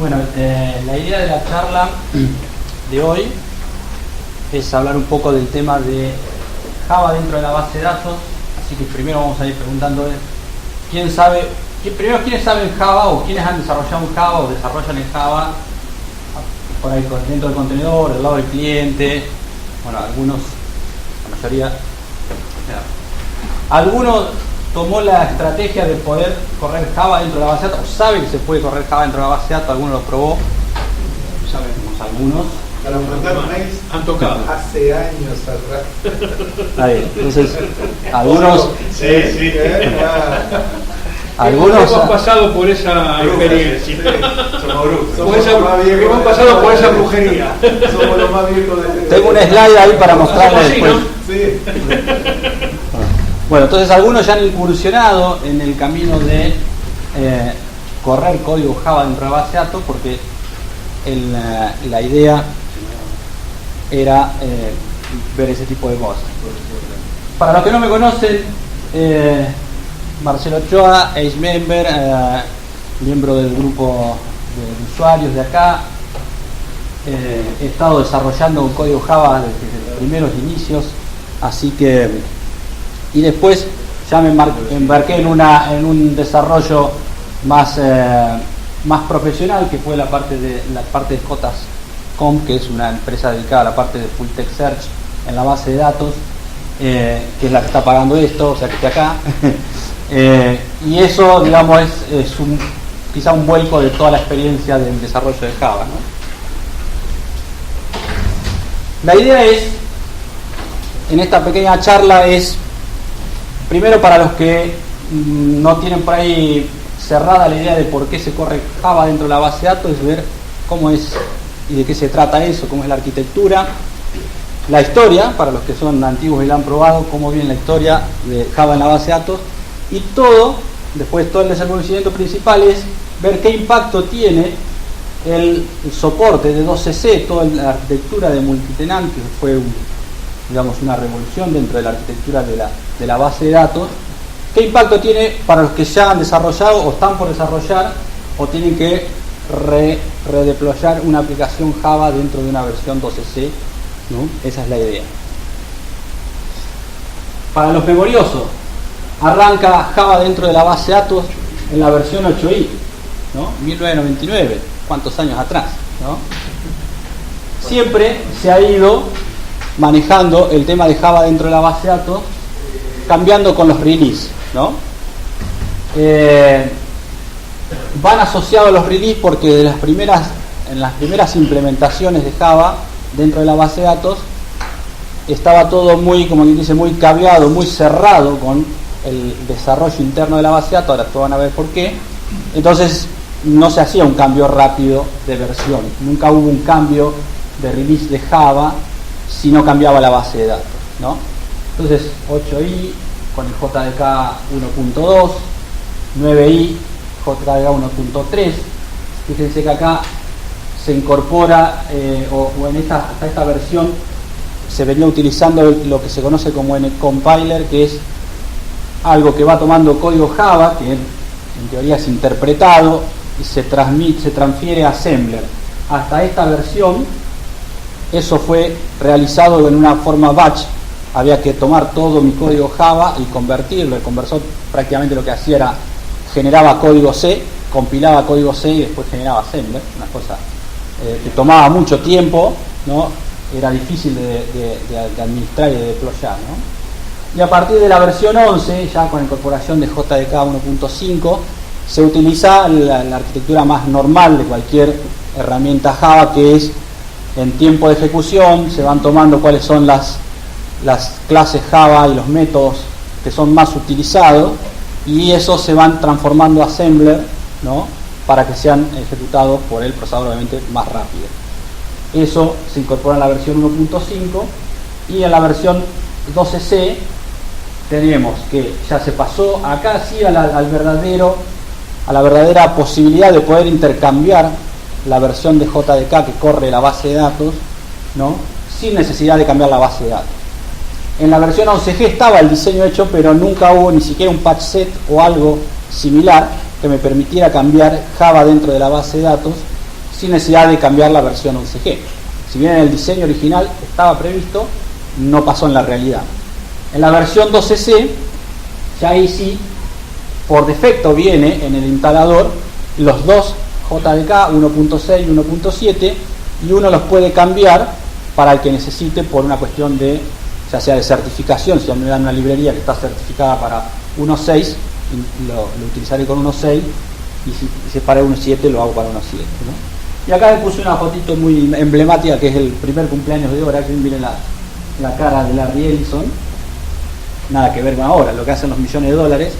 Bueno, la idea de la charla de hoy es hablar un poco del tema de Java dentro de la base de datos. Así que primero vamos a ir preguntando quiénes saben Java o quiénes han desarrollado en Java o desarrollan en Java por ahí dentro del contenedor, del lado del cliente. Bueno, algunos, la mayoría, algunos tomó la estrategia de poder correr Java dentro de la base de datos, o sabe que se puede correr Java dentro de la base de datos, algunos lo probó, sabemos algunos. A los frontales han tocado hace años atrás. Ahí, entonces, algunos. Sí. Algunos hemos pasado por esa experiencia. Somos brujos. Hemos pasado por esa brujería. Somos los más viejos de. Tengo un slide ahí para mostrarles después. Sí. Bueno, entonces algunos ya han incursionado en el camino de correr código Java dentro de la base de datos, porque la idea era ver ese tipo de cosas. Para los que no me conocen, Marcelo Ochoa, Age Member, miembro del grupo de usuarios de acá. He estado desarrollando un código Java desde los primeros inicios, así que, y después ya me embarqué en un desarrollo más profesional, que fue la parte de JS.com, que es una empresa dedicada a la parte de full text search en la base de datos, que es la que está pagando esto, o sea que esté acá. Y eso, digamos, es quizá un vuelco de toda la experiencia del desarrollo de Java, ¿no? La idea es, en esta pequeña charla, es primero, para los que no tienen por ahí cerrada la idea de por qué se corre Java dentro de la base de datos, es ver cómo es y de qué se trata eso, cómo es la arquitectura, la historia, para los que son antiguos y la han probado, cómo viene la historia de Java en la base de datos, y después todo el desenvolvimiento principal es ver qué impacto tiene el soporte de 2CC, toda la arquitectura de multitenant, que fue una revolución dentro de la arquitectura de la base de datos. ¿Qué impacto tiene para los que ya han desarrollado o están por desarrollar o tienen que redeployar una aplicación Java dentro de una versión 2CC, ¿no? Esa es la idea. Para los memoriosos, arranca Java dentro de la base de datos en la versión 8i, ¿no? 1999, ¿cuántos años atrás? ¿No? Siempre se ha ido manejando el tema de Java dentro de la base de datos, cambiando con los release, ¿no? Van asociados los release porque en las primeras implementaciones de Java dentro de la base de datos estaba todo muy, como quien dice, muy cableado, muy cerrado con el desarrollo interno de la base de datos. Ahora todos van a ver por qué. Entonces no se hacía un cambio rápido de versión, nunca hubo un cambio de release de Java si no cambiaba la base de datos, ¿no? Entonces 8i con el JDK 1.2, 9i JDK 1.3. Fíjense que acá se incorpora hasta esta versión se venía utilizando lo que se conoce como NCompiler, que es algo que va tomando código Java, que en teoría es interpretado y se transfiere a Assembler. Hasta esta versión eso fue realizado en una forma batch. Había que tomar todo mi código Java y convertirlo. El conversor prácticamente lo que hacía era generaba código C, compilaba código C y después generaba Assembler, una cosa que tomaba mucho tiempo, ¿no? Era difícil de administrar y de deployar, ¿no? Y a partir de la versión 11, ya con la incorporación de JDK 1.5, se utiliza la arquitectura más normal de cualquier herramienta Java, que es en tiempo de ejecución, se van tomando cuáles son las clases Java y los métodos que son más utilizados, y esos se van transformando a Assembler, ¿no? Para que sean ejecutados por el procesador, obviamente más rápido. Eso se incorpora en la versión 1.5, y en la versión 12C tenemos que ya se pasó acá sí a la verdadera posibilidad de poder intercambiar la versión de JDK que corre la base de datos, ¿no? Sin necesidad de cambiar la base de datos. En la versión 11G estaba el diseño hecho, pero nunca hubo ni siquiera un patch set o algo similar que me permitiera cambiar Java dentro de la base de datos sin necesidad de cambiar la versión 11G. Si bien en el diseño original estaba previsto, no pasó en la realidad. En la versión 12C, ya ahí sí, por defecto viene en el instalador los dos JDK 1.6 y 1.7, y uno los puede cambiar para el que necesite por una cuestión de, ya sea de certificación. Si a mí me dan una librería que está certificada para 1.6, lo utilizaré con 1.6, y si es para 1.7 lo hago para 1.7, ¿no? Y acá le puse una fotito muy emblemática, que es el primer cumpleaños de Oracle. Miren la cara de Larry Ellison, nada que ver con ahora, lo que hacen los millones de dólares,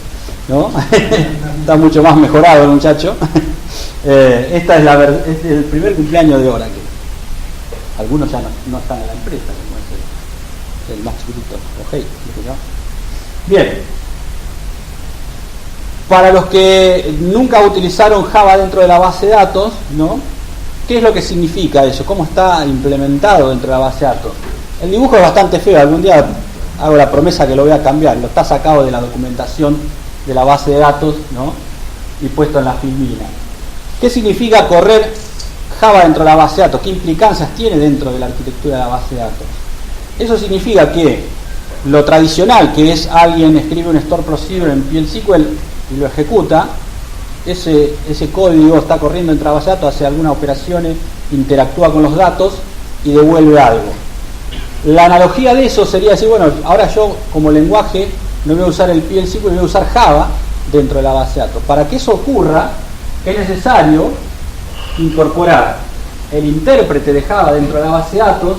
¿no? Está mucho más mejorado el muchacho. Esta es el primer cumpleaños de Oracle. Algunos ya no están en la empresa, como es el más chiquitito, Ojei, ¿no? Bien. Para los que nunca utilizaron Java dentro de la base de datos, ¿no? ¿Qué es lo que significa eso? ¿Cómo está implementado dentro de la base de datos? El dibujo es bastante feo, algún día hago la promesa que lo voy a cambiar. Lo está sacado de la documentación de la base de datos, ¿no? Y puesto en la filmina. ¿Qué significa correr Java dentro de la base de datos? ¿Qué implicancias tiene dentro de la arquitectura de la base de datos? Eso significa que lo tradicional, que es alguien escribe un store procedure en PL/SQL y lo ejecuta, ese código está corriendo entre la base de datos, hace algunas operaciones, interactúa con los datos y devuelve algo. La analogía de eso sería decir, bueno, ahora yo como lenguaje no voy a usar el PL/SQL, voy a usar Java dentro de la base de datos. Para que eso ocurra, es necesario incorporar el intérprete de Java dentro de la base de datos,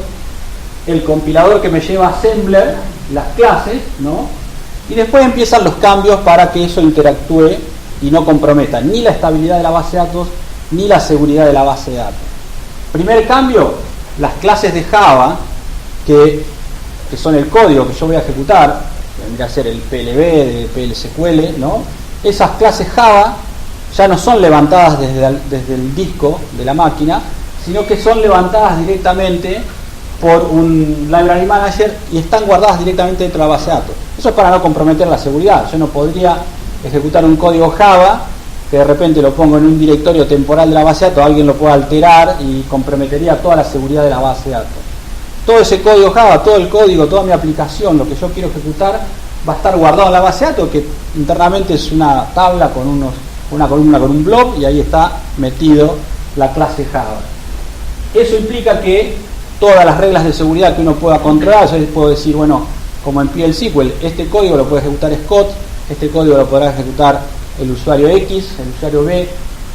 el compilador que me lleva a assembler las clases, ¿no? Y después empiezan los cambios para que eso interactúe y no comprometa ni la estabilidad de la base de datos ni la seguridad de la base de datos. Primer cambio, las clases de Java que son el código que yo voy a ejecutar, que vendría a ser el PLB de PL/SQL, ¿no? Esas clases Java ya no son levantadas desde el disco de la máquina, sino que son levantadas directamente por un library manager y están guardadas directamente dentro de la base de datos. Eso es para no comprometer la seguridad. Yo no podría ejecutar un código Java que de repente lo pongo en un directorio temporal de la base de datos, alguien lo puede alterar y comprometería toda la seguridad de la base de datos. Todo ese código Java, todo el código, toda mi aplicación, lo que yo quiero ejecutar, va a estar guardado en la base de datos, que internamente es una tabla con una columna con un blob, y ahí está metido la clase Java. Eso implica que todas las reglas de seguridad que uno pueda controlar, yo les puedo decir, bueno, como en PL/SQL, este código lo puede ejecutar Scott, este código lo podrá ejecutar el usuario X, el usuario B,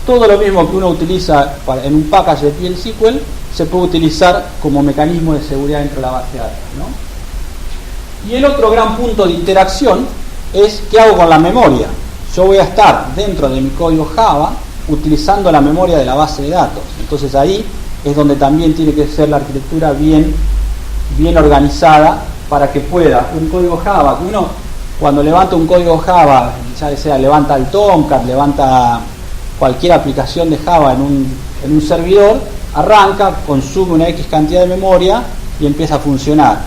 todo lo mismo que uno utiliza en un package de PL/SQL se puede utilizar como mecanismo de seguridad dentro de la base de datos, ¿no? Y el otro gran punto de interacción es qué hago con la memoria. Yo voy a estar dentro de mi código Java utilizando la memoria de la base de datos. Entonces ahí es donde también tiene que ser la arquitectura bien organizada para que pueda un código Java. Uno cuando levanta un código Java, ya sea levanta el Tomcat, levanta cualquier aplicación de Java en un servidor, arranca, consume una X cantidad de memoria y empieza a funcionar.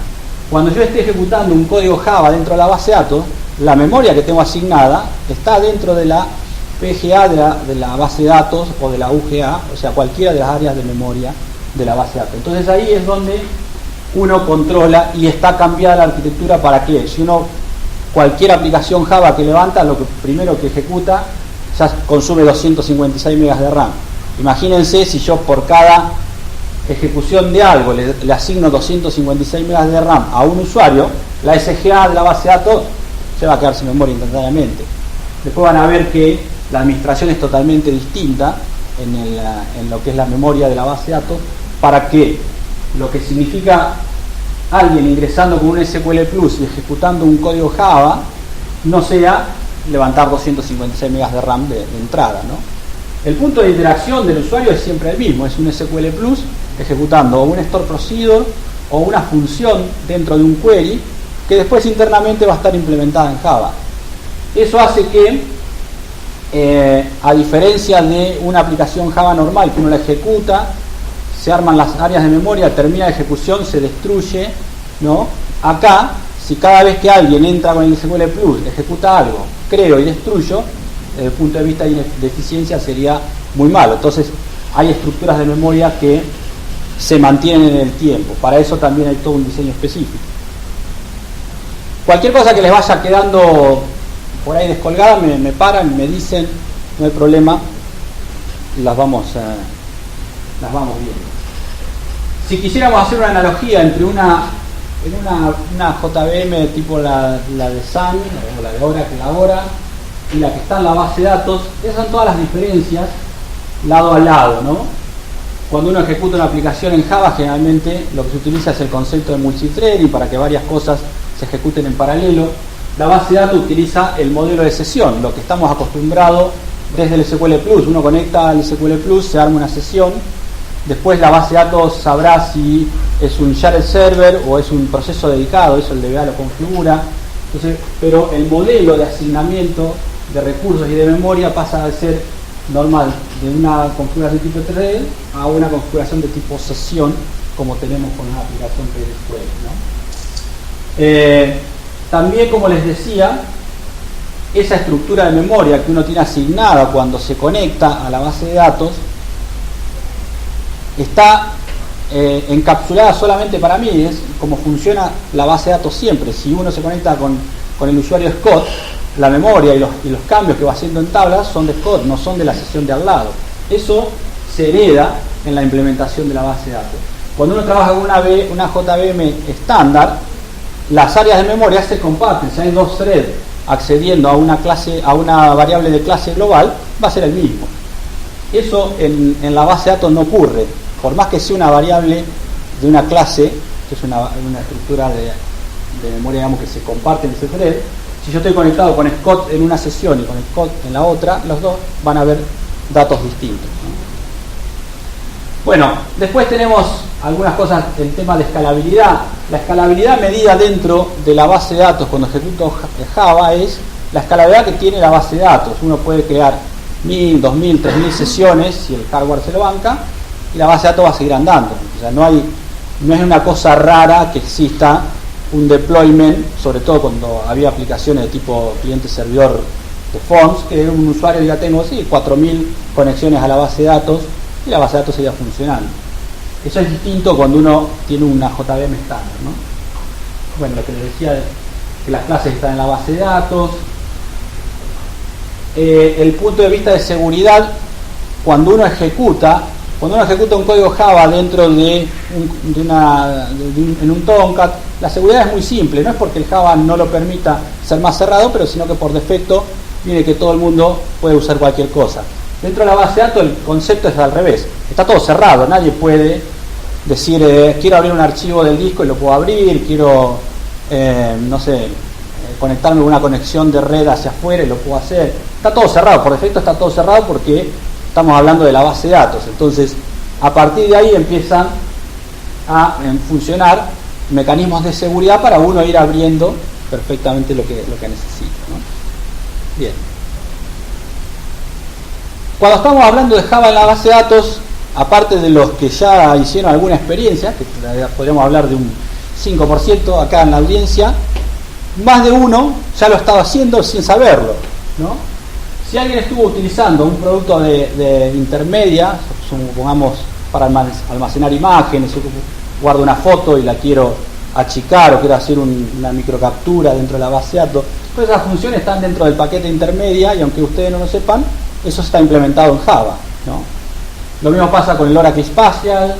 Cuando yo esté ejecutando un código Java dentro de la base de datos, la memoria que tengo asignada está dentro de la PGA de la base de datos o de la UGA, o sea, cualquiera de las áreas de memoria de la base de datos. Entonces ahí es donde uno controla y está cambiada la arquitectura para que si uno, cualquier aplicación Java que levanta, lo que primero que ejecuta ya consume 256 megas de RAM. Imagínense si yo por cada ejecución de algo le asigno 256 megas de RAM a un usuario, la SGA de la base de datos se va a quedar sin memoria instantáneamente. Después van a ver que la administración es totalmente distinta en lo que es la memoria de la base de datos, para que lo que significa alguien ingresando con un SQL Plus y ejecutando un código Java no sea levantar 256 megas de RAM de entrada, ¿no? El punto de interacción del usuario es siempre el mismo, es un SQL Plus ejecutando o un store procedure o una función dentro de un query que después internamente va a estar implementada en Java. Eso hace que, a diferencia de una aplicación Java normal que uno la ejecuta, se arman las áreas de memoria, termina la ejecución, se destruye, ¿no? Acá, si cada vez que alguien entra con el SQL Plus, ejecuta algo, creo y destruyo, desde el punto de vista de eficiencia sería muy malo. Entonces, hay estructuras de memoria que se mantienen en el tiempo. Para eso también hay todo un diseño específico. Cualquier cosa que les vaya quedando por ahí descolgada, me paran, me dicen, no hay problema, las vamos viendo. Si quisiéramos hacer una analogía entre una JVM tipo la de Sun o la de Oracle ahora y la que está en la base de datos, esas son todas las diferencias lado a lado, ¿no? Cuando uno ejecuta una aplicación en Java, generalmente lo que se utiliza es el concepto de multithreading para que varias cosas se ejecuten en paralelo. La base de datos utiliza el modelo de sesión, lo que estamos acostumbrados desde el SQL Plus. Uno conecta al SQL Plus, se arma una sesión, después la base de datos sabrá si es un shared server o es un proceso dedicado, eso el DBA lo configura. Entonces, pero el modelo de asignamiento de recursos y de memoria pasa a ser normal, de una configuración de tipo thread a una configuración de tipo sesión, como tenemos con una aplicación PSQL, ¿no? También, como les decía, esa estructura de memoria que uno tiene asignada cuando se conecta a la base de datos está encapsulada solamente para mí, es como funciona la base de datos siempre. Si uno se conecta con el usuario Scott, la memoria y los cambios que va haciendo en tablas son de Scott, no son de la sesión de al lado. Eso se hereda en la implementación de la base de datos. Cuando uno trabaja con una JVM estándar, las áreas de memoria se comparten. Si hay dos threads accediendo a una variable de clase global, va a ser el mismo. Eso en la base de datos no ocurre. Por más que sea una variable de una clase, que es una estructura de memoria, digamos, que se comparte en ese thread, si yo estoy conectado con Scott en una sesión y con Scott en la otra, los dos van a ver datos distintos, ¿no? Bueno, después tenemos algunas cosas, el tema de escalabilidad. La escalabilidad medida dentro de la base de datos cuando ejecuto Java es la escalabilidad que tiene la base de datos. Uno puede crear 1000, 2000, 3000 sesiones si el hardware se lo banca, y la base de datos va a seguir andando. O sea, no es una cosa rara que exista un deployment, sobre todo cuando había aplicaciones de tipo cliente-servidor de fonts, que un usuario ya tengo 4000 conexiones a la base de datos y la base de datos seguía funcionando. Eso es distinto cuando uno tiene una JVM estándar, ¿no? Bueno, lo que les decía es que las clases están en la base de datos. El punto de vista de seguridad, cuando uno ejecuta un código Java dentro en un Tomcat, la seguridad es muy simple. No es porque el Java no lo permita ser más cerrado, pero sino que por defecto viene que todo el mundo puede usar cualquier cosa. Dentro de la base de datos el concepto es al revés. Está todo cerrado, nadie puede decir quiero abrir un archivo del disco y lo puedo abrir, quiero conectarme con una conexión de red hacia afuera y lo puedo hacer. Está todo cerrado, por defecto está todo cerrado porque estamos hablando de la base de datos. Entonces, a partir de ahí empiezan a funcionar mecanismos de seguridad para uno ir abriendo perfectamente lo que necesita, ¿no? Bien. Cuando estamos hablando de Java en la base de datos, aparte de los que ya hicieron alguna experiencia, que podríamos hablar de un 5% acá en la audiencia, más de uno ya lo estaba haciendo sin saberlo, ¿no? Si alguien estuvo utilizando un producto de intermedia, supongamos para almacenar imágenes, guardo una foto y la quiero achicar o quiero hacer una microcaptura dentro de la base de datos, todas esas funciones están dentro del paquete intermedia y aunque ustedes no lo sepan, eso está implementado en Java, ¿no? Lo mismo pasa con el Oracle Spatial,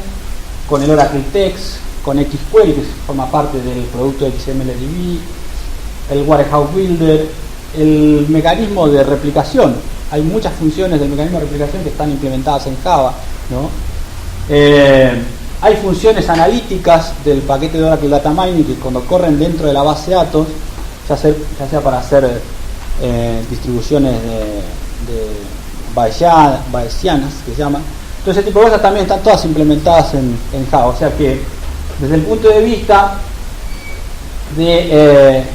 con el Oracle Text, con XQuery, que forma parte del producto de XMLDB, el Warehouse Builder, el mecanismo de replicación. Hay muchas funciones del mecanismo de replicación que están implementadas en Java, ¿no? Hay funciones analíticas del paquete de Oracle Data Mining que cuando corren dentro de la base de datos, ya sea para hacer distribuciones de bayesianas, que se llaman. Entonces ese tipo de cosas también están todas implementadas en Java. O sea que desde el punto de vista de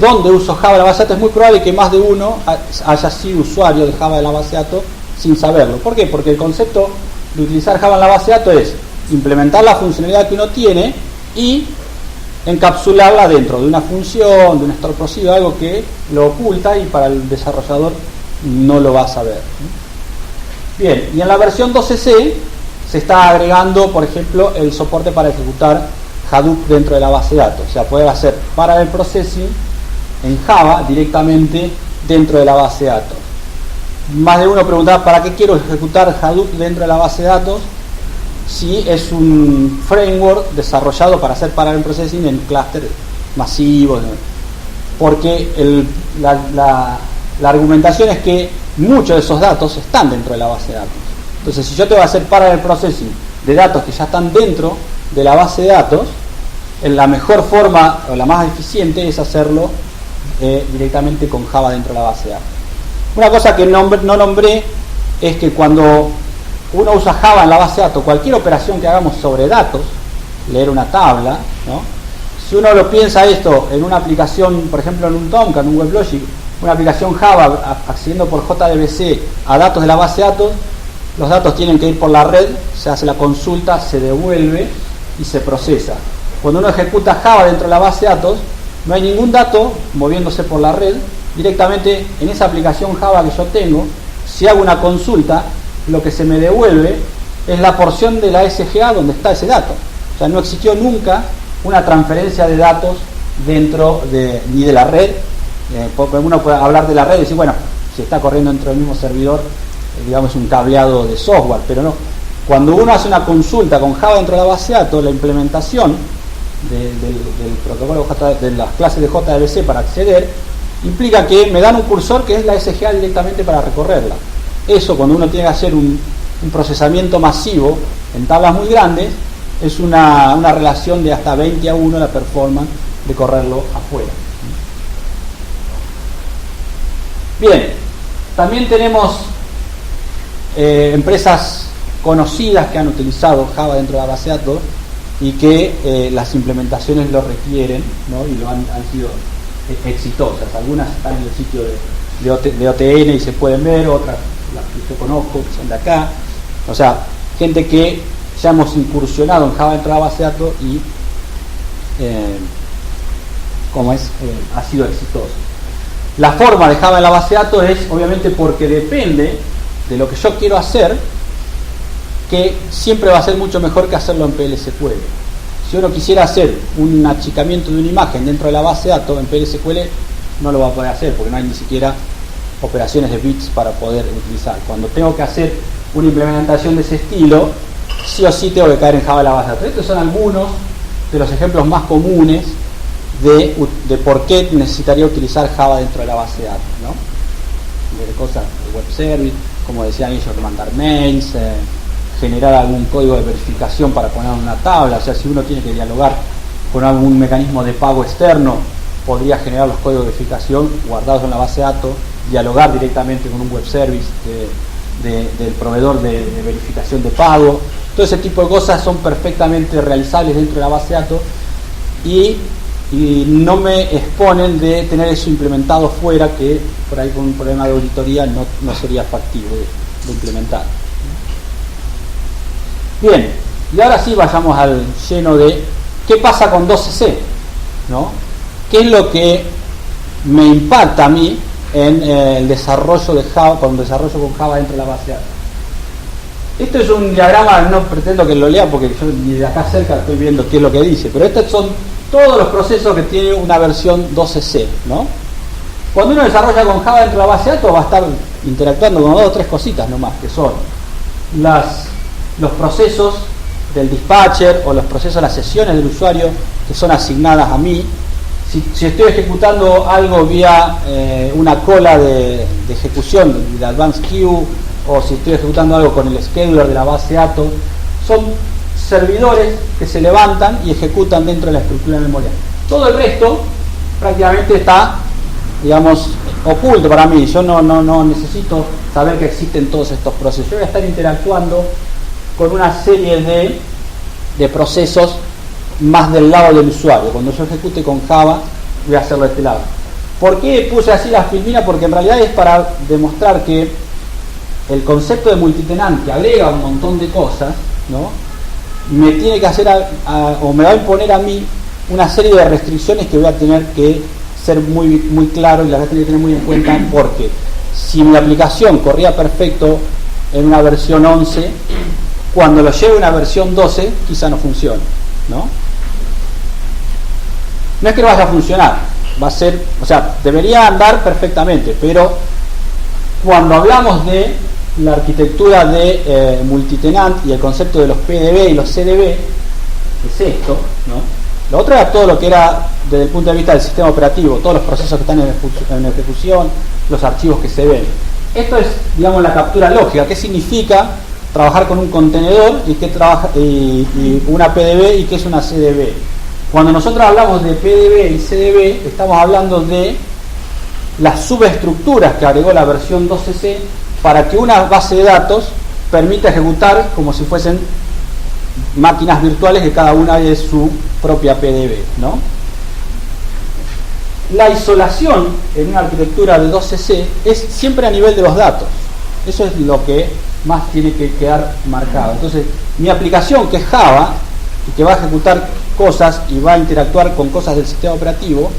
dónde uso Java en la base de datos, es muy probable que más de uno haya sido usuario de Java en la base de datos sin saberlo. ¿Por qué? Porque el concepto de utilizar Java en la base de datos es implementar la funcionalidad que uno tiene y encapsularla dentro de una función, de un store procedure, algo que lo oculta y para el desarrollador no lo va a saber. Bien, y en la versión 12C se está agregando, por ejemplo, el soporte para ejecutar Hadoop dentro de la base de datos. O sea, poder hacer parallel processing en Java directamente dentro de la base de datos. Más de uno preguntaba, ¿para qué quiero ejecutar Hadoop dentro de la base de datos? Si es un framework desarrollado para hacer parallel processing en clústeres masivos. Porque la argumentación es que muchos de esos datos están dentro de la base de datos. Entonces, si yo te voy a hacer parallel processing de datos que ya están dentro de la base de datos, la mejor forma o la más eficiente es hacerlo directamente con Java dentro de la base de datos. Una cosa que no nombré es que cuando uno usa Java en la base de datos, cualquier operación que hagamos sobre datos, leer una tabla, ¿no? Si uno lo piensa esto en una aplicación, por ejemplo en un Tomcat, en un WebLogic, una aplicación Java accediendo por JDBC a datos de la base de datos, los datos tienen que ir por la red, se hace la consulta, se devuelve y se procesa. Cuando uno ejecuta Java dentro de la base de datos, no hay ningún dato moviéndose por la red. Directamente en esa aplicación Java que yo tengo, si hago una consulta, lo que se me devuelve es la porción de la SGA donde está ese dato. O sea, no existió nunca una transferencia de datos dentro ni de la red. Porque uno puede hablar de la red y decir, bueno, si está corriendo dentro del mismo servidor, digamos un cableado de software, pero no. Cuando uno hace una consulta con Java dentro de la base de datos, la implementación del protocolo de las clases de JDBC para acceder implica que me dan un cursor que es la SGA directamente para recorrerla. Eso, cuando uno tiene que hacer un procesamiento masivo en tablas muy grandes, es una relación de hasta 20:1 la performance de correrlo afuera. Bien, también tenemos empresas conocidas que han utilizado Java dentro de la base de datos y que las implementaciones lo requieren, ¿no? Y lo han sido exitosas. Algunas están en el sitio de OTN y se pueden ver, otras las que yo conozco que son de acá. O sea, gente que ya hemos incursionado en Java dentro de la base de datos y ha sido exitoso. La forma de Java en la base de datos es obviamente porque depende de lo que yo quiero hacer, que siempre va a ser mucho mejor que hacerlo en PL/SQL. Si uno quisiera hacer un achicamiento de una imagen dentro de la base de datos en PL/SQL, no lo va a poder hacer porque no hay ni siquiera operaciones de bits para poder utilizar. Cuando tengo que hacer una implementación de ese estilo, sí o sí tengo que caer en Java en la base de datos. Estos son algunos de los ejemplos más comunes de por qué necesitaría utilizar Java dentro de la base de datos, ¿no? De cosas de web service, como decían ellos, mandar mails, generar algún código de verificación para poner en una tabla. O sea, si uno tiene que dialogar con algún mecanismo de pago externo, podría generar los códigos de verificación guardados en la base de datos, dialogar directamente con un web service del proveedor de verificación de pago. Todo ese tipo de cosas son perfectamente realizables dentro de la base de datos y no me exponen de tener eso implementado fuera, que por ahí con un problema de auditoría no sería factible de implementar. Bien, y ahora sí vayamos al lleno de qué pasa con 12C, ¿no? ¿Qué es lo que me impacta a mí en el desarrollo de Java, con desarrollo con Java dentro de la base de datos? Esto es un diagrama, no pretendo que lo lea porque yo ni de acá cerca estoy viendo qué es lo que dice, pero estos son todos los procesos que tiene una versión 12C, ¿no? Cuando uno desarrolla con Java dentro de la base de datos va a estar interactuando con 2 o 3 cositas nomás, que son los procesos del dispatcher o los procesos de las sesiones del usuario que son asignadas a mí. Si estoy ejecutando algo vía una cola de ejecución de Advanced Queue, o si estoy ejecutando algo con el scheduler de la base de datos, son servidores que se levantan y ejecutan dentro de la estructura de memoria. Todo el resto prácticamente está, digamos, oculto para mí. Yo no necesito saber que existen todos estos procesos. Yo voy a estar interactuando con una serie de procesos más del lado del usuario. Cuando yo ejecute con Java, voy a hacerlo de este lado. ¿Por qué puse así la filmina? Porque en realidad es para demostrar que el concepto de multitenant, que agrega un montón de cosas, ¿no?, me tiene que hacer o me va a imponer a mí una serie de restricciones que voy a tener que ser muy claro y las voy a tener que tener muy en cuenta, porque si mi aplicación corría perfecto en una versión 11, cuando lo lleve a una versión 12 quizá no funcione, ¿no? No es que no vaya a funcionar, va a ser, o sea, debería andar perfectamente, pero cuando hablamos de la arquitectura de multitenant y el concepto de los PDB y los CDB, es esto, ¿no? Lo otro era todo lo que era desde el punto de vista del sistema operativo, todos los procesos que están en ejecución, los archivos que se ven. Esto es, digamos, la captura lógica. ¿Qué significa trabajar con un contenedor y una PDB y qué es una CDB? Cuando nosotros hablamos de PDB y CDB, estamos hablando de las subestructuras que agregó la versión 12C para que una base de datos permita ejecutar como si fuesen máquinas virtuales que cada una es su propia PDB, ¿no? La isolación en una arquitectura de 12C es siempre a nivel de los datos. Eso es lo que más tiene que quedar marcado. Entonces, mi aplicación, que es Java, y que va a ejecutar cosas y va a interactuar con cosas del sistema operativo,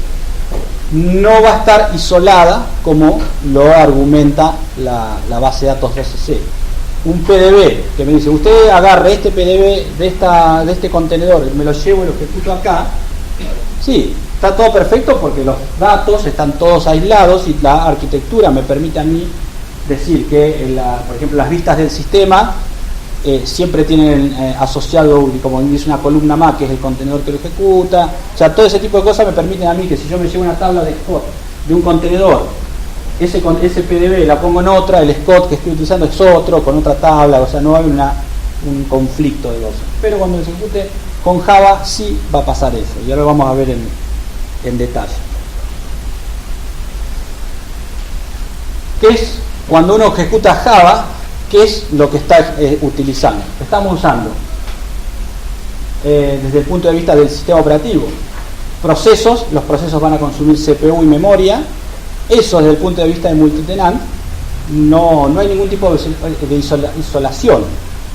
no va a estar isolada como lo argumenta la base de datos 12C. Un PDB que me dice, usted agarre este PDB de este contenedor, me lo llevo y lo ejecuto acá. Sí, está todo perfecto porque los datos están todos aislados y la arquitectura me permite a mí decir que, por ejemplo, las vistas del sistema siempre tienen asociado, como dice, una columna más, que es el contenedor que lo ejecuta. O sea, todo ese tipo de cosas me permiten a mí que si yo me llevo una tabla de Scott de un contenedor, ese PDB la pongo en otra, el Scott que estoy utilizando es otro, con otra tabla, o sea, no hay un conflicto de cosas. Pero cuando se ejecute con Java sí va a pasar eso, y ahora lo vamos a ver en detalle. ¿Qué es cuando uno ejecuta Java? ¿Qué es lo que está utilizando? Estamos usando, desde el punto de vista del sistema operativo, procesos. Los procesos van a consumir CPU y memoria. Eso, desde el punto de vista de multitenant, no hay ningún tipo de isolación.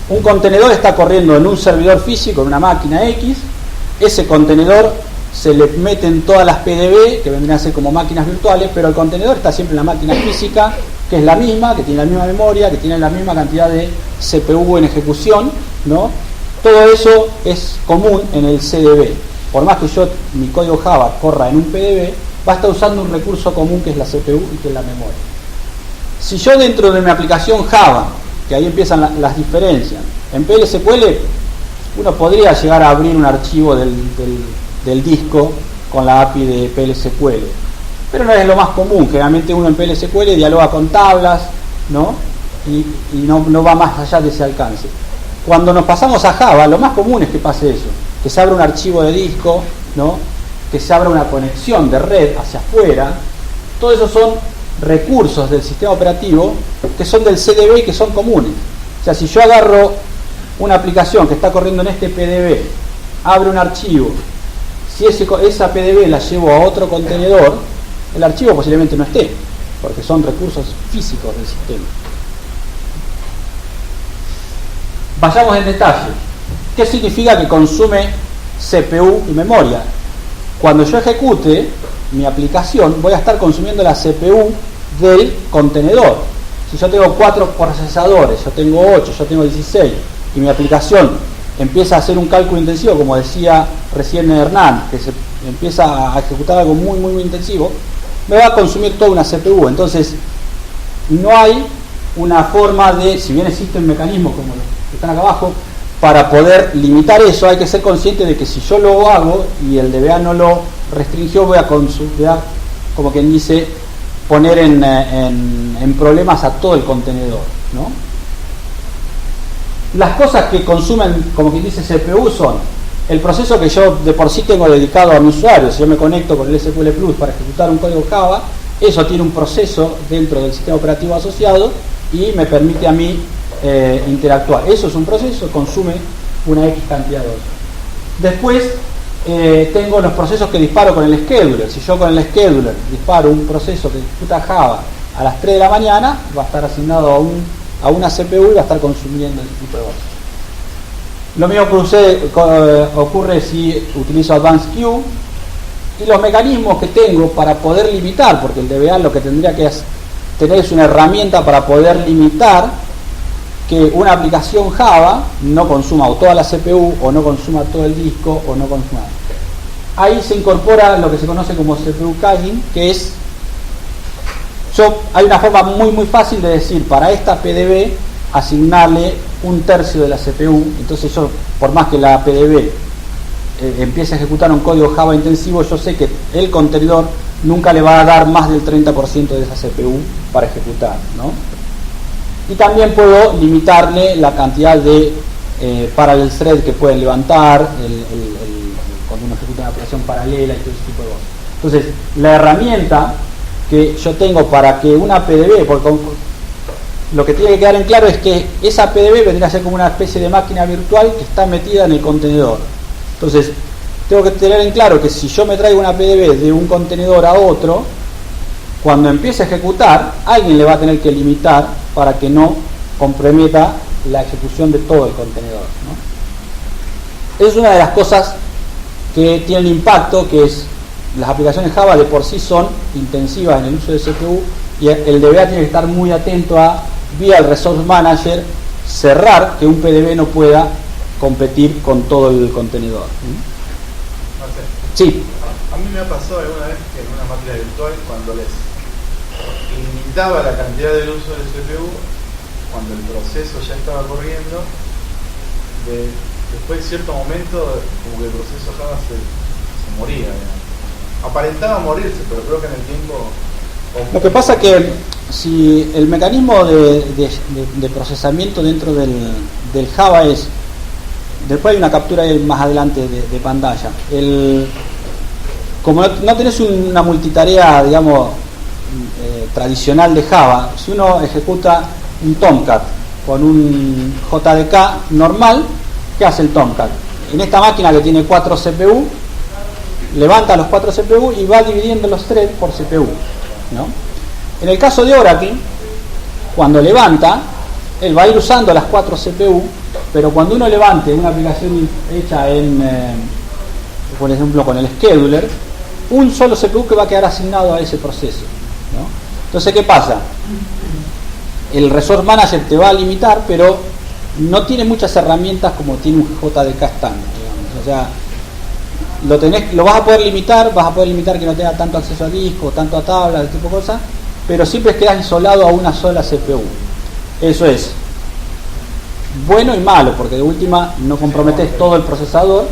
Un contenedor está corriendo en un servidor físico, en una máquina X. Ese contenedor se le meten todas las PDB, que vendrían a ser como máquinas virtuales, pero el contenedor está siempre en la máquina física, que es la misma, que tiene la misma memoria, que tiene la misma cantidad de CPU en ejecución, ¿no? Todo eso es común en el CDB. Por más que mi código Java corra en un PDB, va a estar usando un recurso común que es la CPU y que es la memoria. Si yo dentro de mi aplicación Java, que ahí empiezan las diferencias, en PLSQL uno podría llegar a abrir un archivo del disco con la API de PLSQL, pero no es lo más común. Generalmente uno en PLSQL dialoga con tablas, ¿no? Y no va más allá de ese alcance. Cuando nos pasamos a Java, lo más común es que pase eso, que se abra un archivo de disco, ¿no? Que se abra una conexión de red hacia afuera. Todo eso son recursos del sistema operativo que son del CDB y que son comunes. O sea, si yo agarro una aplicación que está corriendo en este PDB, abro un archivo, si esa PDB la llevo a otro contenedor, el archivo posiblemente no esté, porque son recursos físicos del sistema. Vayamos en detalle. ¿Qué significa que consume CPU y memoria? Cuando yo ejecute mi aplicación, voy a estar consumiendo la CPU del contenedor. Si yo tengo 4 procesadores, yo tengo 8, yo tengo 16, y mi aplicación empieza a hacer un cálculo intensivo, como decía recién Hernán, que se empieza a ejecutar algo muy, muy, muy intensivo, me va a consumir toda una CPU. Entonces, no hay una forma de, si bien existe un mecanismo como los que están acá abajo, para poder limitar eso, hay que ser consciente de que si yo lo hago y el DBA no lo restringió, voy a como quien dice, poner en problemas a todo el contenedor, ¿no? Las cosas que consumen, como quien dice, CPU son el proceso que yo de por sí tengo dedicado a mi usuario. Si yo me conecto con el SQL Plus para ejecutar un código Java, eso tiene un proceso dentro del sistema operativo asociado y me permite a mí interactuar. Eso es un proceso, consume una X cantidad de horas. Después tengo los procesos que disparo con el scheduler. Si yo con el scheduler disparo un proceso que ejecuta Java a las 3 de la mañana, va a estar asignado a una CPU y va a estar consumiendo el tipo de horas. Lo mismo ocurre si utilizo Advanced Queue, y los mecanismos que tengo para poder limitar, porque el DBA lo que tendría que tener es una herramienta para poder limitar que una aplicación Java no consuma o toda la CPU, o no consuma todo el disco, o no consuma. Ahí se incorpora lo que se conoce como CPU caching, que es, hay una forma muy fácil de decir, para esta PDB asignarle 1/3 de la CPU. Entonces yo, por más que la PDB empiece a ejecutar un código Java intensivo, yo sé que el contenedor nunca le va a dar más del 30% de esa CPU para ejecutar, ¿no? Y también puedo limitarle la cantidad de parallel thread que pueden levantar cuando uno ejecuta una operación paralela y todo ese tipo de cosas. Entonces, la herramienta que yo tengo para que una PDB, porque lo que tiene que quedar en claro es que esa PDB vendría a ser como una especie de máquina virtual que está metida en el contenedor. Entonces, tengo que tener en claro que si yo me traigo una PDB de un contenedor a otro, cuando empiece a ejecutar, alguien le va a tener que limitar para que no comprometa la ejecución de todo el contenedor, ¿no? Es una de las cosas que tienen impacto, que es las aplicaciones Java de por sí son intensivas en el uso de CPU, y el DBA tiene que estar muy atento a, vía el Resource Manager, cerrar que un PDB no pueda competir con todo el contenedor. Sí. A mí me ha pasado alguna vez que en una máquina virtual, cuando les limitaba la cantidad del uso del CPU, cuando el proceso ya estaba corriendo, después de cierto momento, como que el proceso Java se moría, digamos. Aparentaba morirse, pero creo que en el tiempo... Lo que pasa que si el mecanismo de procesamiento dentro del Java es, después hay una captura ahí más adelante de pantalla, como no tenés una multitarea, digamos, tradicional de Java, si uno ejecuta un Tomcat con un JDK normal, ¿qué hace el Tomcat? En esta máquina que tiene 4 CPU, levanta los 4 CPU y va dividiendo los threads por CPU, ¿no? En el caso de Oracle, cuando levanta, él va a ir usando las 4 CPU, pero cuando uno levante una aplicación hecha por ejemplo con el scheduler, un solo CPU que va a quedar asignado a ese proceso, ¿no? Entonces, ¿qué pasa? El Resource Manager te va a limitar, pero no tiene muchas herramientas como tiene un JDK estándar, digamos. O sea, lo vas a poder limitar que no tenga tanto acceso a disco, tanto a tablas, ese tipo de cosas, pero siempre quedas isolado a una sola CPU. Eso es bueno y malo, porque de última no comprometes todo el procesador.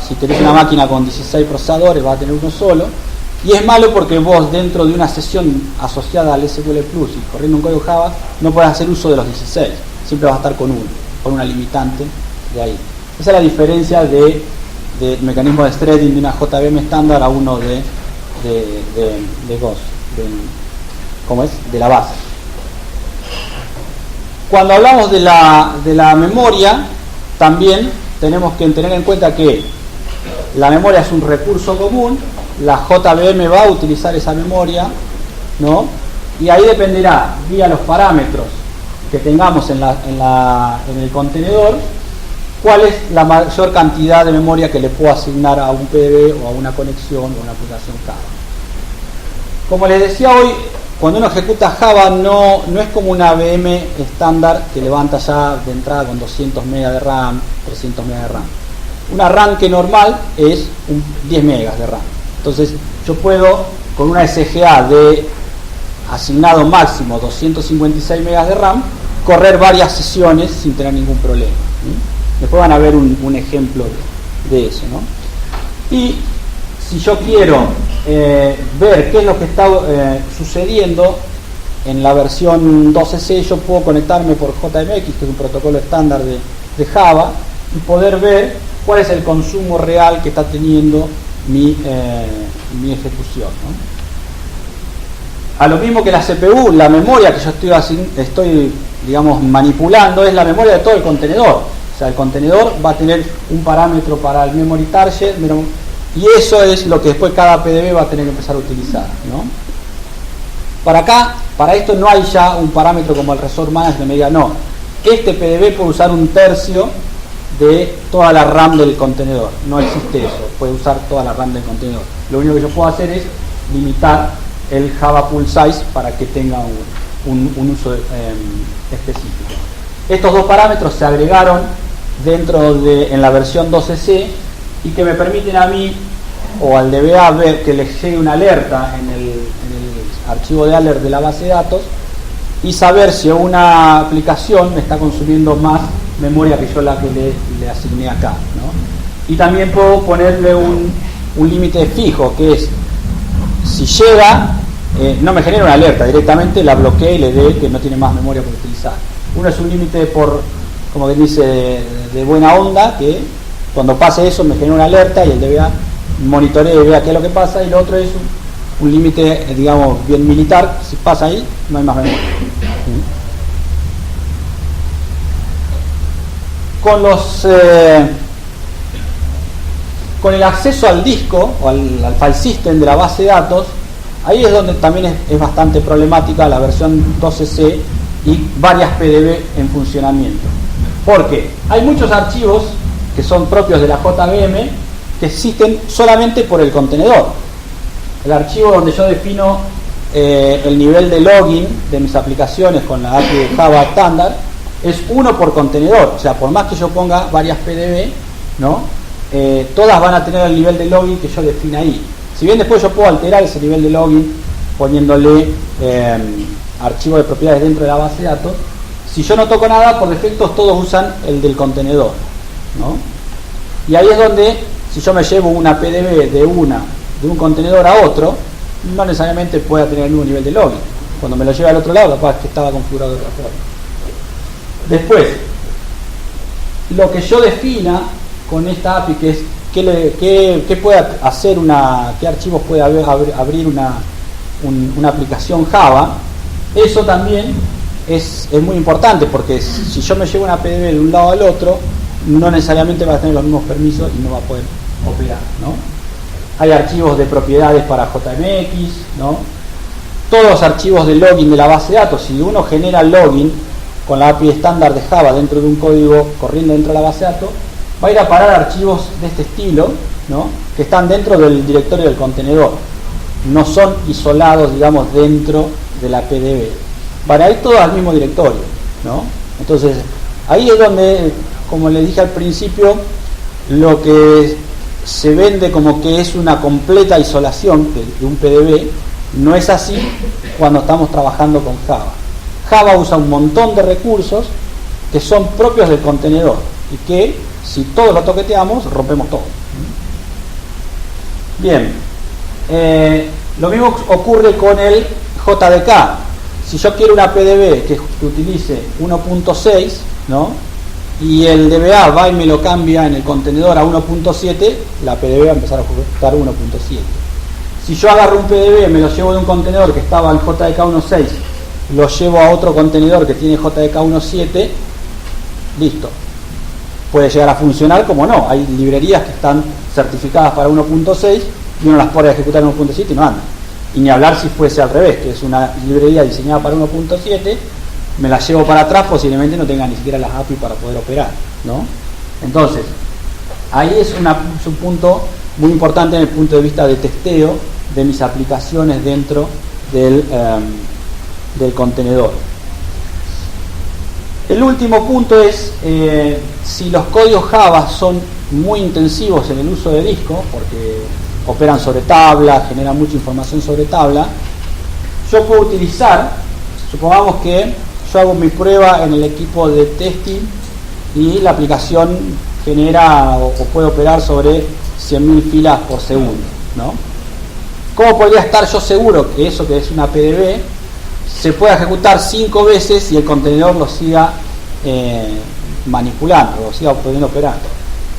Si tenés una máquina con 16 procesadores, vas a tener uno solo. Y es malo porque vos, dentro de una sesión asociada al SQL Plus y corriendo un código Java, no podés hacer uso de los 16. Siempre vas a estar con uno, con una limitante de ahí. Esa es la diferencia del mecanismo de threading de una JVM estándar a uno de GOS, ¿cómo es? De la base. Cuando hablamos de la memoria, también tenemos que tener en cuenta que la memoria es un recurso común, la JVM va a utilizar esa memoria, ¿no? Y ahí dependerá, vía los parámetros que tengamos en el contenedor, cuál es la mayor cantidad de memoria que le puedo asignar a un PDB o a una conexión o a una aplicación Java. Como les decía hoy, cuando uno ejecuta Java no es como una VM estándar que levanta ya de entrada con 200 MB de RAM, 300 MB de RAM. Una RAM que normal es 10 MB de RAM. Entonces yo puedo, con una SGA de asignado máximo 256 MB de RAM, correr varias sesiones sin tener ningún problema. Después van a ver un ejemplo de eso, ¿no? Y si yo quiero ver qué es lo que está sucediendo en la versión 12C, yo puedo conectarme por JMX, que es un protocolo estándar de Java, y poder ver cuál es el consumo real que está teniendo mi ejecución, ¿no? A lo mismo que la CPU, la memoria que yo estoy digamos, manipulando es la memoria de todo el contenedor. O sea, el contenedor va a tener un parámetro para el memory target, y eso es lo que después cada PDB va a tener que empezar a utilizar, ¿no? Para esto no hay ya un parámetro como el Resource Manager que me diga, no, este PDB puede usar 1/3 de toda la RAM del contenedor. No existe eso, puede usar toda la RAM del contenedor. Lo único que yo puedo hacer es limitar el Java Pool Size para que tenga un uso específico. Estos dos parámetros se agregaron en la versión 12C y que me permiten a mí o al DBA ver que les llegue una alerta en el archivo de alert de la base de datos y saber si una aplicación me está consumiendo más memoria que yo la que le asigné acá, ¿no? Y también puedo ponerle un límite fijo, que es si llega, no me genera una alerta, directamente la bloqueé y le dé que no tiene más memoria por utilizar. Uno es un límite como que dice, de buena onda, que cuando pase eso me genera una alerta y el DBA monitoree y vea qué es lo que pasa, y lo otro es un límite, digamos, bien militar. Si pasa ahí, no hay más memoria. Con el acceso al disco o al file system de la base de datos, ahí es donde también es bastante problemática la versión 12C y varias PDB en funcionamiento. Porque hay muchos archivos que son propios de la JVM que existen solamente por el contenedor. El archivo donde yo defino el nivel de login de mis aplicaciones con la API de Java estándar es uno por contenedor. O sea, por más que yo ponga varias PDB, ¿no? Todas van a tener el nivel de login que yo defina ahí. Si bien después yo puedo alterar ese nivel de login poniéndole archivos de propiedades dentro de la base de datos, si yo no toco nada, por defecto todos usan el del contenedor, ¿no? Y ahí es donde, si yo me llevo una PDB de un contenedor a otro, no necesariamente pueda tener el mismo nivel de login. Cuando me lo lleve al otro lado, capaz que estaba configurado de otra forma. Después, lo que yo defina con esta API, que es qué puede hacer qué archivos puede abrir una aplicación Java, eso también es muy importante, porque si yo me llevo una PDB de un lado al otro, no necesariamente va a tener los mismos permisos y no va a poder operar, ¿no? Hay archivos de propiedades para JMX, ¿no? Todos los archivos de login de la base de datos, si uno genera login con la API estándar de Java dentro de un código corriendo dentro de la base de datos, va a ir a parar archivos de este estilo, ¿no? Que están dentro del directorio del contenedor, no son isolados, digamos, dentro de la PDB, van a ir todos al mismo directorio, ¿no? Entonces ahí es donde, como les dije al principio, lo que se vende como que es una completa isolación de un PDB no es así cuando estamos trabajando con Java. Java usa un montón de recursos que son propios del contenedor y que, si todos lo toqueteamos, rompemos todo. Bien, lo mismo ocurre con el JDK. Si yo quiero una PDB que utilice 1.6, ¿no? Y el DBA va y me lo cambia en el contenedor a 1.7, la PDB va a empezar a ejecutar 1.7. Si yo agarro un PDB, me lo llevo de un contenedor que estaba en JDK 1.6, lo llevo a otro contenedor que tiene JDK 1.7, listo. Puede llegar a funcionar como no. Hay librerías que están certificadas para 1.6 y uno las pone a ejecutar en 1.7 y no anda. Y ni hablar si fuese al revés, que es una librería diseñada para 1.7, me la llevo para atrás, posiblemente no tenga ni siquiera las API para poder operar, ¿no? Entonces, ahí es un punto muy importante en el punto de vista de testeo de mis aplicaciones dentro del contenedor. El último punto es, si los códigos Java son muy intensivos en el uso de disco, porque operan sobre tabla, generan mucha información sobre tabla, yo puedo utilizar, supongamos que yo hago mi prueba en el equipo de testing y la aplicación genera o puede operar sobre 100.000 filas por segundo, ¿no? ¿Cómo podría estar yo seguro que eso que es una PDB se pueda ejecutar 5 veces y el contenedor lo siga manipulando, lo siga pudiendo operar?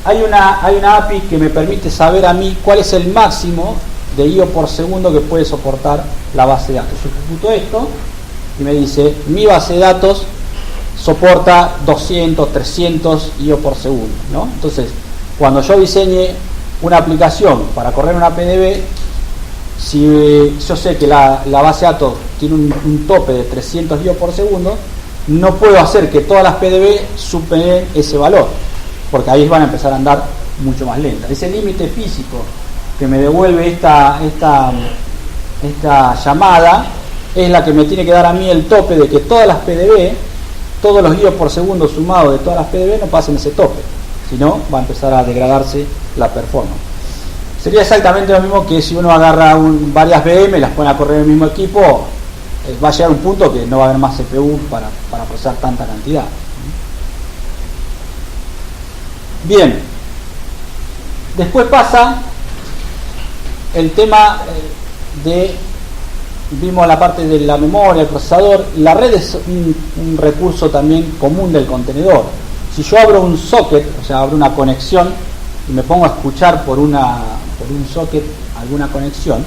Hay una API que me permite saber a mí cuál es el máximo de I/O por segundo que puede soportar la base de datos. Yo ejecuto esto y me dice, mi base de datos soporta 200, 300 I/O por segundo, ¿no? Entonces, cuando yo diseñe una aplicación para correr una PDB, si yo sé que la base de datos tiene un tope de 300 I/O por segundo, no puedo hacer que todas las PDB superen ese valor, porque ahí van a empezar a andar mucho más lentas. Ese límite físico que me devuelve esta llamada es la que me tiene que dar a mí el tope de que todas las PDB todos los giros por segundo sumados de todas las PDB no pasen ese tope, si no va a empezar a degradarse la performance. Sería exactamente lo mismo que si uno agarra varias VM, las pone a correr en el mismo equipo, va a llegar un punto que no va a haber más CPU para procesar tanta cantidad. Bien, después pasa el tema vimos la parte de la memoria, el procesador. La red es un recurso también común del contenedor. Si yo abro un socket, o sea, abro una conexión y me pongo a escuchar por un socket alguna conexión,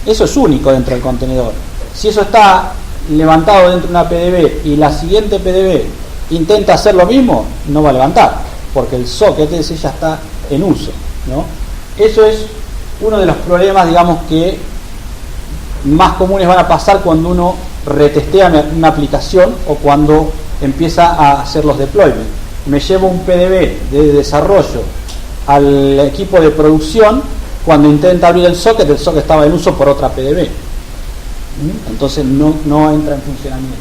eso es único dentro del contenedor. Si eso está levantado dentro de una PDB y la siguiente PDB intenta hacer lo mismo, no va a levantar, porque el socket ese ya está en uso, ¿no? Eso es uno de los problemas, digamos, que más comunes van a pasar cuando uno retestea una aplicación o cuando empieza a hacer los deployments. Me llevo un PDB de desarrollo al equipo de producción, cuando intenta abrir el socket estaba en uso por otra PDB. Entonces no entra en funcionamiento.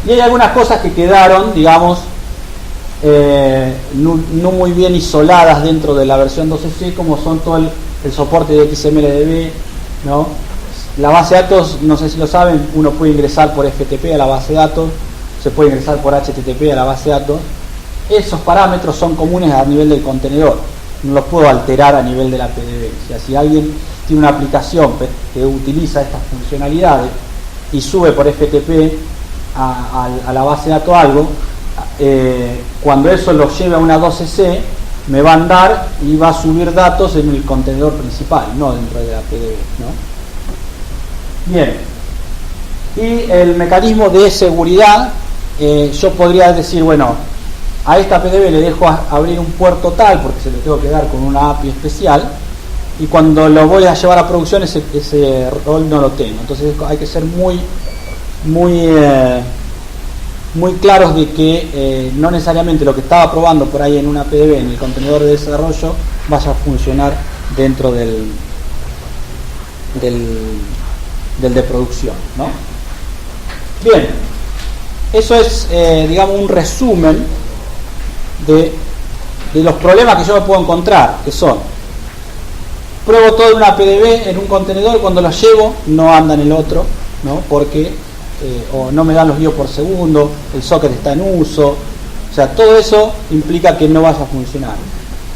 Y hay algunas cosas que quedaron, digamos, no muy bien isoladas dentro de la versión 12C, como son todo el soporte de XMLDB, ¿no? La base de datos, no sé si lo saben, uno puede ingresar por FTP a la base de datos, se puede ingresar por HTTP a la base de datos. Esos parámetros son comunes a nivel del contenedor, no los puedo alterar a nivel de la PDB. O sea, si alguien tiene una aplicación que utiliza estas funcionalidades y sube por FTP a la base de datos algo, cuando eso lo lleve a una 12C, me va a andar y va a subir datos en el contenedor principal, no dentro de la PDB, ¿no? Bien, y el mecanismo de seguridad, yo podría decir, bueno, a esta PDB le dejo abrir un puerto tal, porque se lo tengo que dar con una API especial, y cuando lo voy a llevar a producción ese rol no lo tengo. Entonces hay que ser muy claros de que no necesariamente lo que estaba probando por ahí en una PDB, en el contenedor de desarrollo, vaya a funcionar dentro del de producción, ¿no? Bien, eso es, digamos, un resumen de los problemas que yo me puedo encontrar, que son: pruebo todo en una PDB, en un contenedor, y cuando lo llevo no anda en el otro, ¿no? Porque o no me dan los giros por segundo, el socket está en uso, o sea, todo eso implica que no vaya a funcionar.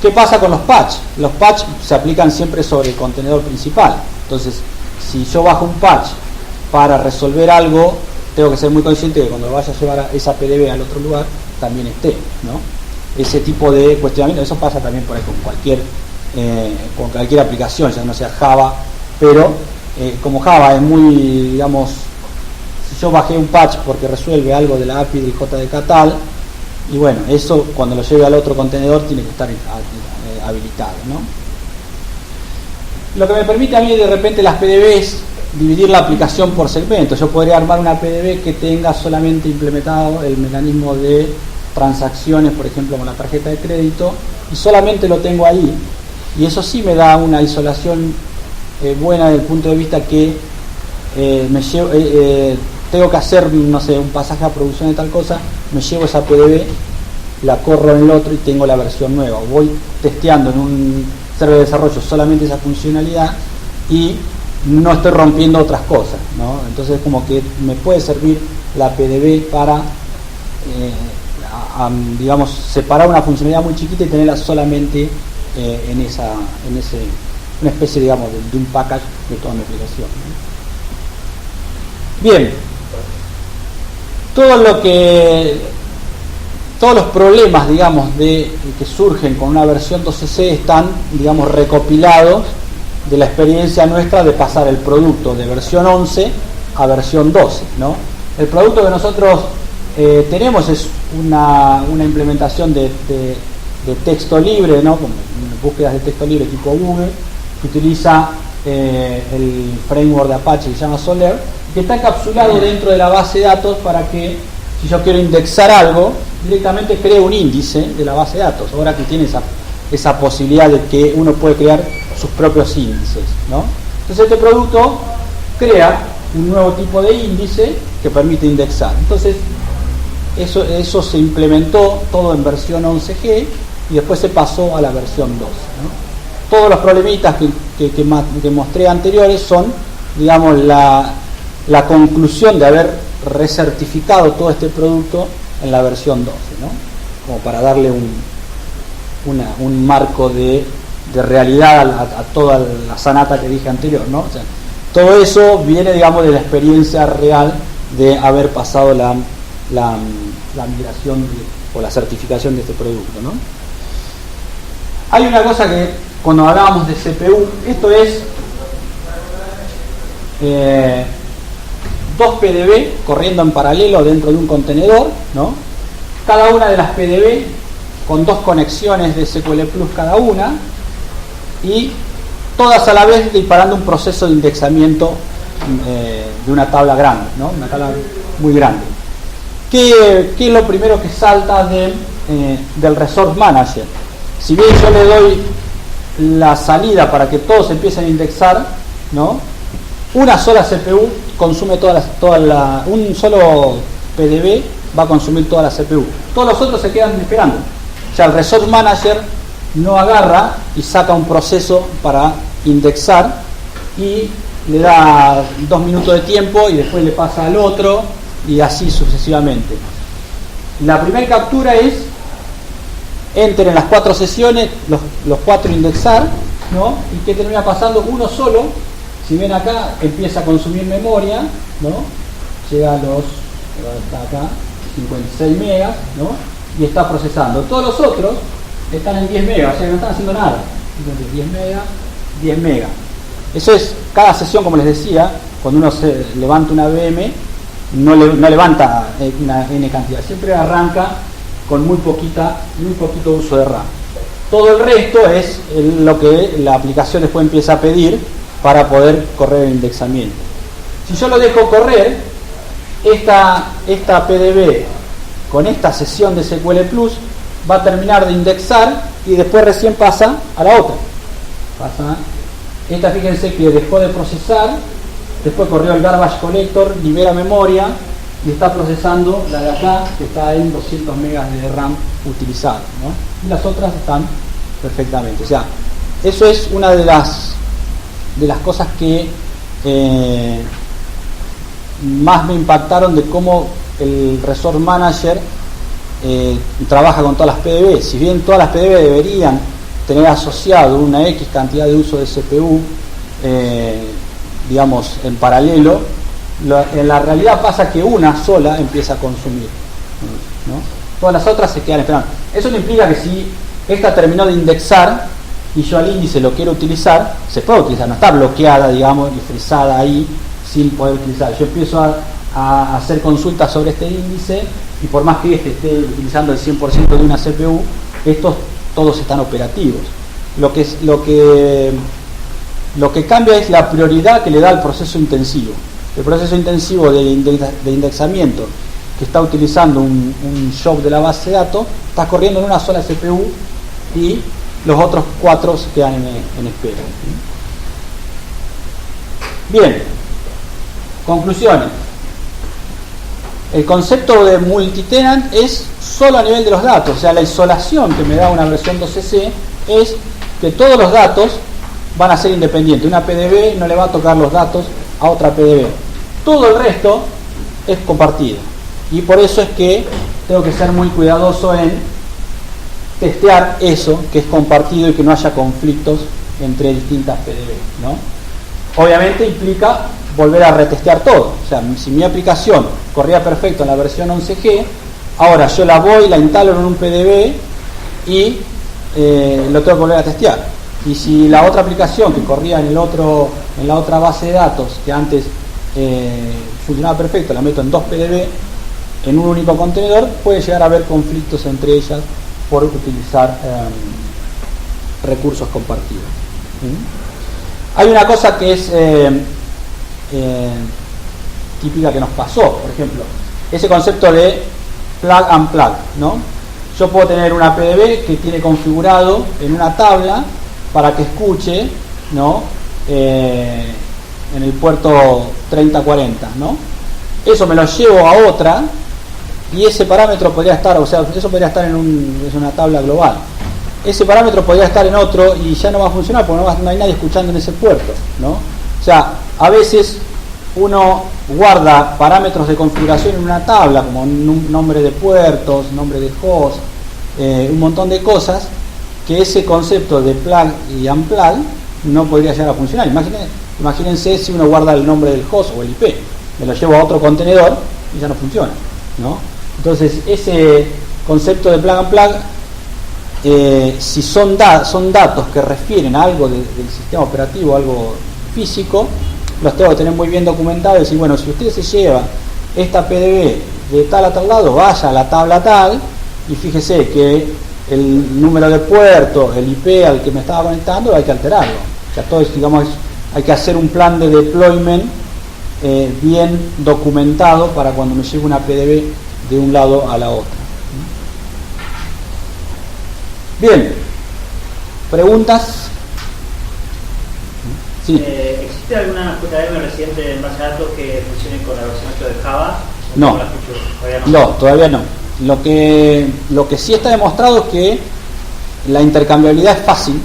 ¿Qué pasa con los patch? Los patch se aplican siempre sobre el contenedor principal. Entonces, si yo bajo un patch para resolver algo, tengo que ser muy consciente de que cuando vaya a llevar a esa PDB al otro lugar, también esté, ¿no? Ese tipo de cuestionamiento, eso pasa también por ahí con cualquier aplicación, ya no sea Java, pero como Java es muy, digamos, si yo bajé un patch porque resuelve algo de la API del JDK tal, y bueno, eso cuando lo lleve al otro contenedor tiene que estar habilitado, ¿no? Lo que me permite a mí de repente las PDB es dividir la aplicación por segmentos. Yo podría armar una PDB que tenga solamente implementado el mecanismo de transacciones, por ejemplo con la tarjeta de crédito, y solamente lo tengo ahí, y eso sí me da una isolación buena desde el punto de vista que tengo que hacer, no sé, un pasaje a producción de tal cosa, me llevo esa PDB, la corro en el otro y tengo la versión nueva. Voy testeando en un server de desarrollo solamente esa funcionalidad y no estoy rompiendo otras cosas, ¿no? Entonces como que me puede servir la PDB para digamos, separar una funcionalidad muy chiquita y tenerla solamente una especie, digamos, de un package de toda mi aplicación, ¿no? Bien, todos los problemas, digamos, que surgen con una versión 12C están, digamos, recopilados de la experiencia nuestra de pasar el producto de versión 11 a versión 12, ¿no? El producto que nosotros tenemos es una implementación de texto libre, ¿no? Con búsquedas de texto libre tipo Google, que utiliza el framework de Apache que se llama Soler, que está encapsulado dentro de la base de datos para que, si yo quiero indexar algo, directamente cree un índice de la base de datos. Ahora que tiene esa posibilidad de que uno puede crear sus propios índices, ¿no? Entonces este producto crea un nuevo tipo de índice que permite indexar. Entonces, eso se implementó todo en versión 11G y después se pasó a la versión 12, ¿no? Todos los problemitas que mostré anteriores son, digamos, la conclusión de haber recertificado todo este producto en la versión 12, ¿no? Como para darle un marco de realidad a toda la sanata que dije anterior, ¿no? O sea, todo eso viene, digamos, de la experiencia real de haber pasado la migración o la certificación de este producto, ¿no? Hay una cosa que cuando hablábamos de CPU, esto es 2 PDB corriendo en paralelo dentro de un contenedor, ¿no? Cada una de las PDB con 2 conexiones de SQL Plus cada una y todas a la vez disparando un proceso de indexamiento de una tabla grande, ¿no? Una tabla muy grande. ¿Qué es lo primero que salta del Resource Manager? Si bien yo le doy la salida para que todos empiecen a indexar, ¿no? Una sola CPU consume un solo PDB va a consumir toda la CPU. Todos los otros se quedan esperando. O sea, el Resource Manager no agarra y saca un proceso para indexar y le da 2 minutos de tiempo y después le pasa al otro y así sucesivamente. La primera captura es enter en las 4 sesiones, los 4 indexar, ¿no? Y ¿qué termina pasando? Uno solo, si ven acá, empieza a consumir memoria, ¿no? Llega a está acá, 56 megas, ¿no? Y está procesando. Todos los otros están en 10 megas, o sea, no están haciendo nada. Entonces, 10 megas. Eso es, cada sesión, como les decía, cuando uno se levanta una VM, no levanta una N cantidad, siempre arranca con muy poquito uso de RAM. Todo el resto es lo que la aplicación después empieza a pedir para poder correr el indexamiento. Si yo lo dejo correr, esta PDB con esta sesión de SQL Plus va a terminar de indexar y después recién pasa a la otra. Esta, fíjense que dejó de procesar, después corrió el garbage collector, libera memoria y está procesando la de acá, que está en 200 megas de RAM utilizado, ¿no? Y las otras están perfectamente. O sea, eso es una de las cosas que más me impactaron de cómo el Resource Manager trabaja con todas las PDB. Si bien todas las PDB deberían tener asociado una X cantidad de uso de CPU, digamos, en paralelo, en la realidad pasa que una sola empieza a consumir, ¿no? Todas las otras se quedan esperando. Eso no implica que si esta terminó de indexar y yo al índice lo quiero utilizar, se puede utilizar, no está bloqueada, digamos, y frisada ahí sin poder utilizar. Yo empiezo a hacer consultas sobre este índice y por más que este esté utilizando el 100% de una CPU, estos todos están operativos. Lo que cambia es la prioridad que le da al proceso intensivo. El proceso intensivo de indexamiento que está utilizando un job de la base de datos está corriendo en una sola CPU y los otros 4 se quedan en espera. Bien, conclusiones. El concepto de multitenant es solo a nivel de los datos, o sea, la isolación que me da una versión 12C es que todos los datos van a ser independientes. Una PDB no le va a tocar los datos a otra PDB. Todo el resto es compartido. Y por eso es que tengo que ser muy cuidadoso en testear eso que es compartido y que no haya conflictos entre distintas PDB, ¿no? Obviamente implica volver a retestear todo. O sea, si mi aplicación corría perfecto en la versión 11G, ahora yo la instalo en un PDB y lo tengo que volver a testear. Y si la otra aplicación que corría en la otra base de datos que antes funcionaba perfecto, la meto en 2 PDB en un único contenedor, puede llegar a haber conflictos entre ellas por utilizar recursos compartidos. Hay una cosa que es típica que nos pasó, por ejemplo, ese concepto de plug and plug, ¿no? Yo puedo tener una PDB que tiene configurado en una tabla para que escuche, ¿no? En el puerto 3040, ¿no? Eso me lo llevo a otra y ese parámetro podría estar, o sea, eso podría estar es una tabla global. Ese parámetro podría estar en otro y ya no va a funcionar porque no hay nadie escuchando en ese puerto, ¿no? O sea, a veces uno guarda parámetros de configuración en una tabla, como un nombre de puertos, nombre de host, un montón de cosas, que ese concepto de plug y unplug no podría llegar a funcionar. Imagínense si uno guarda el nombre del host o el IP, me lo llevo a otro contenedor y ya no funciona, ¿no? Entonces ese concepto de plug and plug, si son datos que refieren a algo del sistema operativo, algo físico, los tengo que tener muy bien documentados y decir, bueno, si usted se lleva esta PDB de tal a tal lado, vaya a la tabla tal y fíjese que el número de puerto, el IP al que me estaba conectando, hay que alterarlo. O sea, todo es, digamos, hay que hacer un plan de deployment bien documentado para cuando me lleve una PDB de un lado a la otra. Bien, ¿preguntas? Sí. ¿Existe alguna JVM reciente en base de datos que funcione con la versión 8 de Java? No, todavía no. Lo que sí está demostrado es que la intercambiabilidad es fácil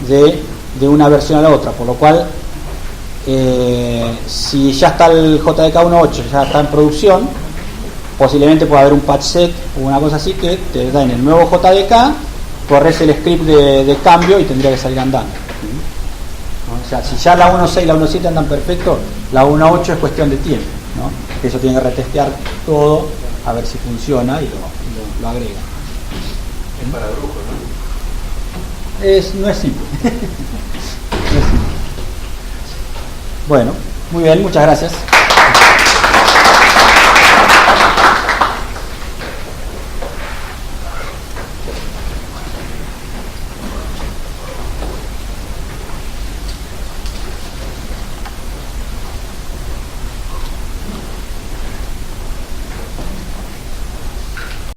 de una versión a la otra, por lo cual si ya está el JDK 1.8, ya está en producción, posiblemente pueda haber un patch set o una cosa así que te da en el nuevo JDK, corres el script de cambio y tendría que salir andando. O sea, si ya la 1.6 y la 1.7 andan perfecto, la 1.8 es cuestión de tiempo, ¿no? Que eso tiene que retestear todo a ver si funciona y lo agrega. Es para brujos, ¿no? No es simple. No es simple. Bueno, muy bien, muchas gracias.